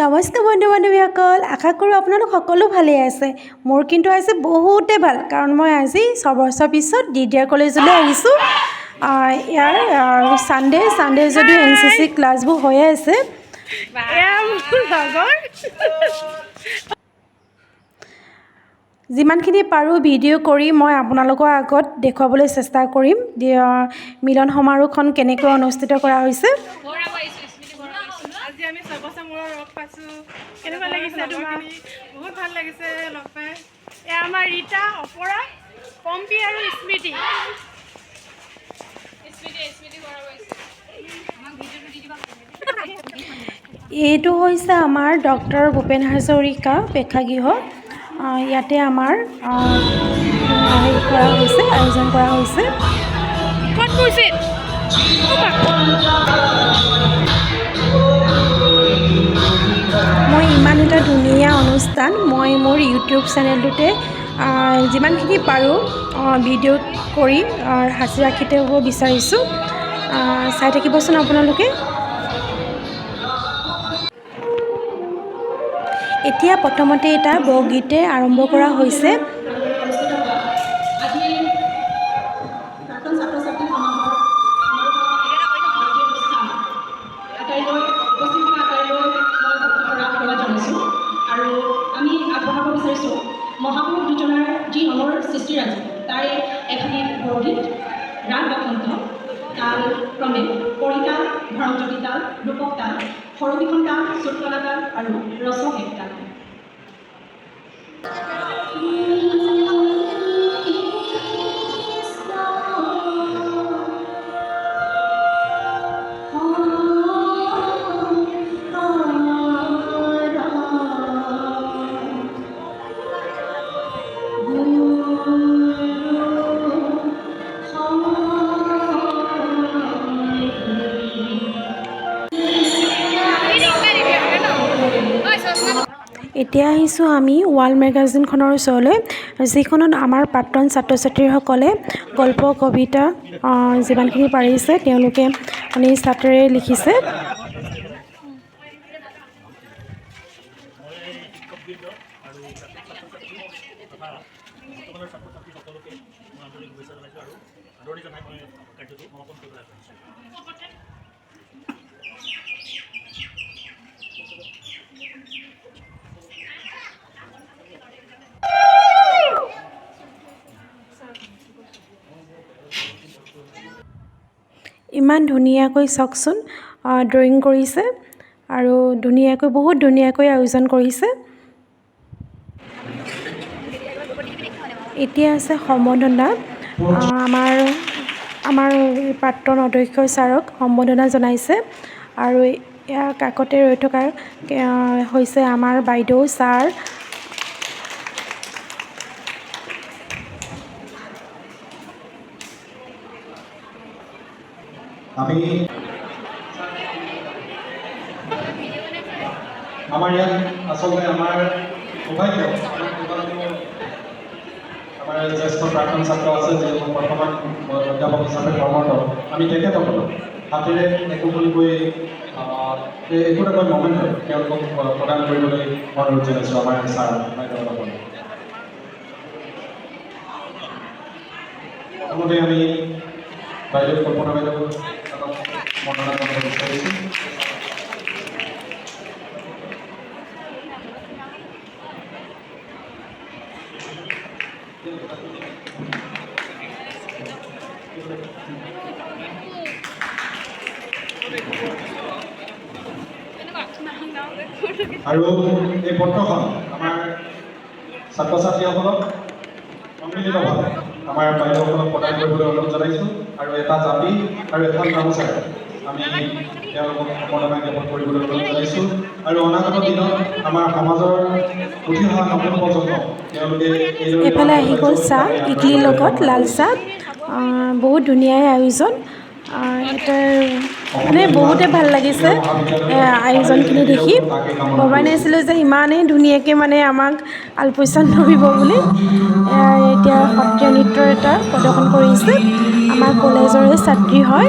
নমস্কাৰ বন্ধু বান্ধৱীসকল, আশা কৰোঁ আপোনালোক সকলো ভালেই আছে। মোৰ কিন্তু আজি বহুতে ভাল, কাৰণ মই আজি 6 বছৰ পিছত DDR কলেজলৈ আহিছোঁ। ইয়াৰ ছানডে যদিও NCC ক্লাছবোৰ হৈয়ে আছে। যিমানখিনি পাৰোঁ ভিডিঅ' কৰি মই আপোনালোকৰ আগত দেখুৱাবলৈ চেষ্টা কৰিম মিলন সমাৰোহখন কেনেকৈ অনুষ্ঠিত কৰা হৈছে। আজি আমি 6 বছৰ মূৰত লগ পাইছোঁ। কেনেকুৱা লাগিছে তোমাৰ? বহুত ভাল লাগিছে লগ পাই। এয়া আমাৰ ৰীতা, অপৰা, পম্পী আৰু স্মৃতি। এইটো হৈছে আমাৰ ডক্টৰ ভূপেন হাজৰিকা প্ৰেক্ষাগৃহ। ইয়াতে আমাৰ আয়োজন কৰা হৈছে। ক'ত গৈছে? মই ইমান এটা ধুনীয়া অনুষ্ঠান মই মোৰ ইউটিউব চেনেলটোতে যিমানখিনি পাৰোঁ ভিডিঅ' কৰি সাঁচি ৰাখি থ'ব বিচাৰিছোঁ। চাই থাকিবচোন আপোনালোকে। এতিয়া প্ৰথমতে এটা বৰগীতে আৰম্ভ কৰা হৈছে। আৰু আমি আগবঢ়াব বিচাৰিছোঁ মহাপুৰুষ দুজনাৰ যি মনৰ সৃষ্টিৰাজি তাৰে এভাগী বৰগীত ৰাগ বসন্ত, তাল ক্ৰমে পৰিতাল, ভৰঞ্জনী তাল, ৰূপক তাল, সৰবিখন তাল, চুটকলা তাল আৰু ৰসক এক তাল। এতিয়া আহিছোঁ আমি ৱাল মেগাজিনখনৰ ওচৰলৈ, যিখনত আমাৰ প্ৰাক্তন ছাত্ৰ ছাত্ৰীসকলে গল্প কবিতা যিমানখিনি পাৰিছে তেওঁলোকে নিজ হাতেৰে লিখিছে। ইমান ধুনীয়াকৈ চাওকচোন ড্ৰয়িং কৰিছে আৰু বহুত ধুনীয়াকৈ আয়োজন কৰিছে। এতিয়া আছে সম্বৰ্ধনা। আমাৰ প্ৰাক্তন অধ্যক্ষ ছাৰক সম্বৰ্ধনা জনাইছে আৰু ইয়াৰ কাষতে ৰৈ থকা হৈছে আমাৰ বাইদেউ ছাৰ। আমাৰ ইয়াত আচলতে আমাৰ সৌভাগ্য আমাৰ জ্যেষ্ঠ প্ৰাক্তন ছাত্ৰ আছে যিসকল বৰ্তমান অধ্যাপক হিচাপে কৰ্মৰত। আমি তেখেতসকলক হাতেৰে একোখনকৈ মমেণ্ট তেওঁলোকক প্ৰদান কৰিবলৈ অনুৰোধ জনাইছোঁ আমাৰ ছাৰ বাইদেউসকলক। প্ৰথমতে আমি বাইদেউ কল্পনা বাইদেউ বৰ্ণনা কৰিব বিচাৰিছোঁ। আৰু এই পত্ৰখন আমাৰ ছাত্ৰ ছাত্ৰীসকলক সন্মিলিতভাৱে আমাৰ বাইদেউসকলক প্ৰদান কৰিবলৈ অনুৰোধ জনাইছোঁ। আৰু এটা জাপি আৰু এখন গামোচাৰে আমি তেওঁলোকক সম্বৰ্ধনা জ্ঞাপন কৰিবলৈ অনুৰোধ জনাইছোঁ। আৰু অনাগত দিনত আমাৰ সমাজৰ উঠি অহা নতুন প্ৰজন্ম তেওঁলোকে এইফালে আহি গ'ল চাহ, ইডলিৰ লগত লাল চাহ। বহুত ধুনীয়া আয়োজন। বহুতে ভাল লাগিছে আয়োজনখিনি দেখি। ভবাই নাছিলোঁ যে ইমানেই ধুনীয়াকৈ আমাক আলপৈচান ধৰিব বুলি। এতিয়া সত্ৰীয়া নৃত্যৰ এটা প্ৰদৰ্শন কৰিছে। আমাৰ কলেজৰে ছাত্ৰী হয়।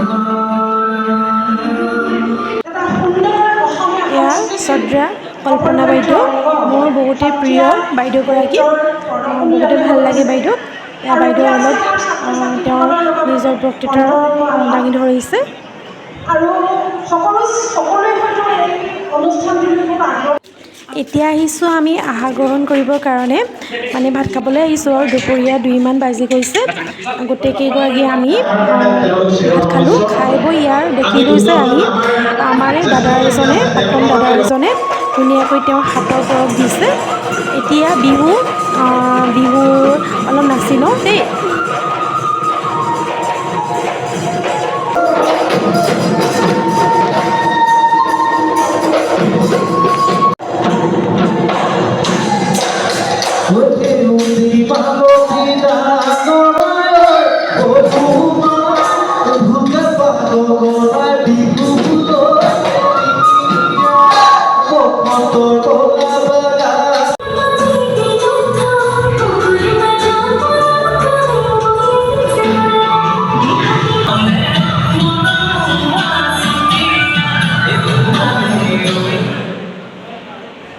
এয়া শ্ৰদ্ধা কল্পনা বাইদেউ মোৰ বহুতেই প্ৰিয় বাইদেউগৰাকী বহুতেই ভাল লাগে বাইদেউ বাইদেউ অলপ তেওঁৰ নিজৰ বক্তৃতা দাঙি ধৰিছে আৰু সকলোৱে হয়তো এই অনুষ্ঠানটোলৈ খুব আগ্ৰহ এতিয়া আহিছোঁ আমি আহাৰ গ্ৰহণ কৰিবৰ কাৰণে মানে ভাত খাবলৈ আহিছোঁ আৰু দুপৰীয়া 2মান বাজি গৈছে গোটেইকেইগৰাকী আমি ভাত খালোঁ খাই বৈ ইয়াৰ দেখি গৈছে আহি আমাৰে দাদা এজনে প্ৰাক্তন দাদা এজনে ধুনীয়াকৈ তেওঁ হাতৰ পৰশ দিছে এতিয়া বিহু অলপ নাচি লওঁ দেই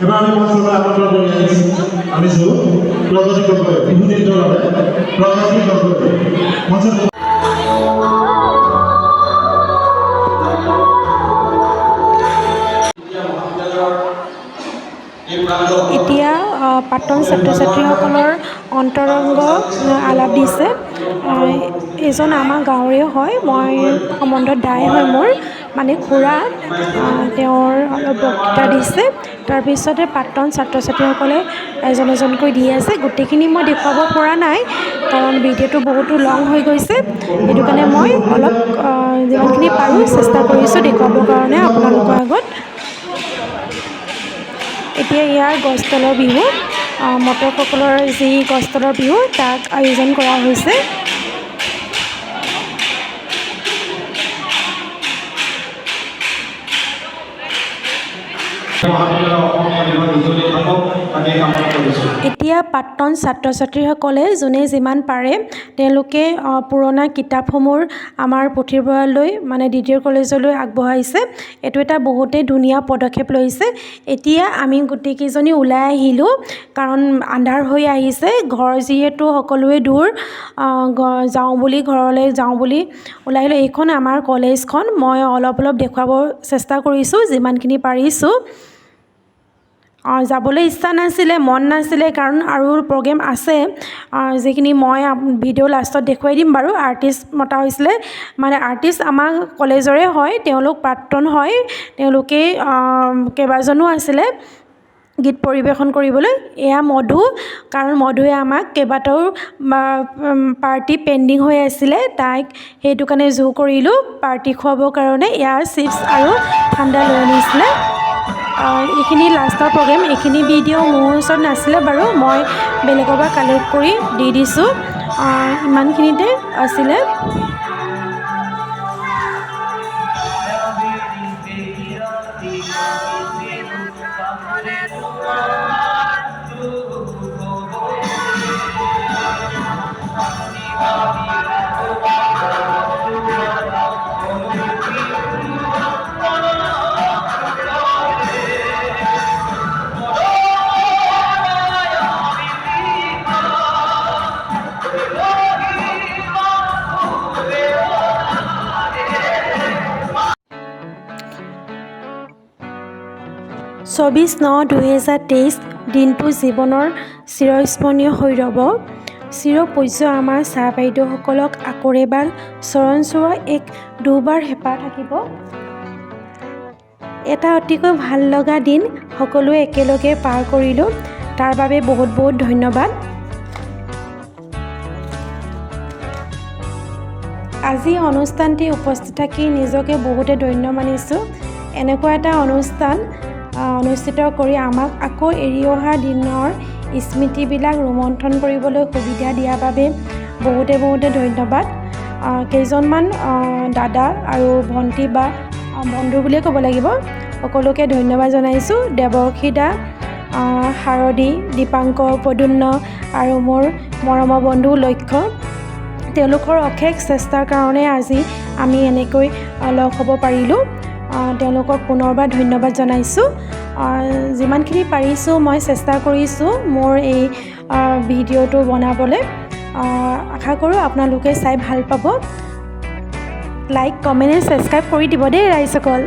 এবাৰ আমি মঞ্চলৈ আমন্ত্ৰণ কৰে আনিছো প্ৰগতি কৰবে বিহু নৃত্যৰ বাবে প্ৰগতি কৰবে মঞ্চত এতিয়া প্ৰাক্তন ছাত্ৰ ছাত্ৰীসকলৰ অন্তৰংগ আলাপ দিছে এজন আমাৰ গাঁৱৰে হয় মই সম্বন্ধত দাই হয় মোৰ মানে খুৰা তেওঁৰ অলপ বক্তৃতা দিছে তাৰপিছতে প্ৰাক্তন ছাত্ৰ ছাত্ৰীসকলে এজন এজনকৈ দি আছে গোটেইখিনি মই দেখুৱাব পৰা নাই কাৰণ ভিডিঅ'টো বহুতো লং হৈ গৈছে সেইটো কাৰণে মই অলপ যিমানখিনি পাৰোঁ চেষ্টা কৰিছোঁ দেখুৱাবৰ কাৰণে আপোনালোকৰ আগত এতিয়া ইয়াৰ গছতলৰ বিহু মটকসকলৰ যি গছতলৰ বিহু তাক আয়োজন কৰা হৈছে এতিয়া প্ৰাক্তন ছাত্ৰ ছাত্ৰীসকলে যোনে যিমান পাৰে তেওঁলোকে পুৰণা কিতাপসমূহ আমাৰ পুথিভঁৰাললৈ মানে DDR কলেজলৈ আগবঢ়াইছে এইটো এটা বহুতেই ধুনীয়া পদক্ষেপ লৈছে এতিয়া আমি গোটেইকেইজনী ওলাই আহিলোঁ কাৰণ আন্ধাৰ হৈ আহিছে ঘৰ যিহেতু সকলোৱে দূৰ ঘৰলৈ যাওঁ বুলি ওলাই আহিলোঁ এইখন আমাৰ কলেজখন মই অলপ দেখুৱাব চেষ্টা কৰিছোঁ যিমানখিনি পাৰিছোঁ যাবলৈ ইচ্ছা নাছিলে মন নাছিলে কাৰণ আৰু প্ৰগ্ৰেম আছে যিখিনি মই ভিডিঅ' লাষ্টত দেখুৱাই দিম বাৰু আৰ্টিষ্ট মতা হৈছিলে মানে আৰ্টিষ্ট আমাৰ কলেজৰে হয় তেওঁলোক প্ৰাক্তন হয় তেওঁলোকে কেইবাজনো আছিলে গীত পৰিৱেশন কৰিবলৈ এয়া মধু কাৰণ মধুৱে আমাক কেইবাটাও পাৰ্টি পেণ্ডিং হৈ আছিলে তাইক সেইটো কাৰণে জোৰ কৰিলোঁ পাৰ্টি খুৱাবৰ কাৰণে এয়া চিপছ আৰু ঠাণ্ডা লৈ আনিছিলে এইখিনি লাষ্টৰ প্ৰগ্ৰেম এইখিনি ভিডিঅ' মোৰ ওচৰত নাছিলে বাৰু মই বেলেগৰ পৰা কালেক্ট কৰি দি দিছোঁ ইমানখিনিতে আছিলে (24/9/2023) দিনটো জীৱনৰ চিৰস্মৰণীয় হৈ ৰ'ব চিৰপূজ্য আমাৰ ছাৰ বাইদেউসকলক আকৌ এবাৰ চৰণ চোৱা এক দুবাৰ হেঁপাহ থাকিব এটা অতিকৈ ভাল লগা দিন সকলোৱে একেলগে পাৰ কৰিলোঁ তাৰ বাবে বহুত বহুত ধন্যবাদ আজি অনুষ্ঠানটি উপস্থিত থাকি নিজকে বহুতে ধন্য মানিছোঁ এনেকুৱা এটা অনুষ্ঠান অনুষ্ঠিত কৰি আমাক আকৌ এৰি অহা দিনৰ স্মৃতিবিলাক ৰোমন্থন কৰিবলৈ সুবিধা দিয়াৰ বাবে বহুতে ধন্যবাদ কেইজনমান দাদা আৰু ভণ্টি বা বন্ধু বুলিয়ে ক'ব লাগিব সকলোকে ধন্যবাদ জনাইছোঁ দেৱৰ্ষী দা শাৰদী দীপাংকৰ পদুন্ন আৰু মোৰ মৰমৰ বন্ধু লক্ষ্য তেওঁলোকৰ অশেষ চেষ্টাৰ কাৰণে আজি আমি এনেকৈ লগ হ'ব পাৰিলোঁ তেওঁলোকক পুনৰবাৰ ধন্যবাদ জনাইছোঁ যিমানখিনি পাৰিছোঁ মই চেষ্টা কৰিছোঁ মোৰ এই ভিডিঅ'টো বনাবলৈ। আশা কৰোঁ আপোনালোকে চাই ভাল পাব। লাইক কমেণ্ট ছাবস্ক্ৰাইব কৰি দিব দেই ৰাইজসকল।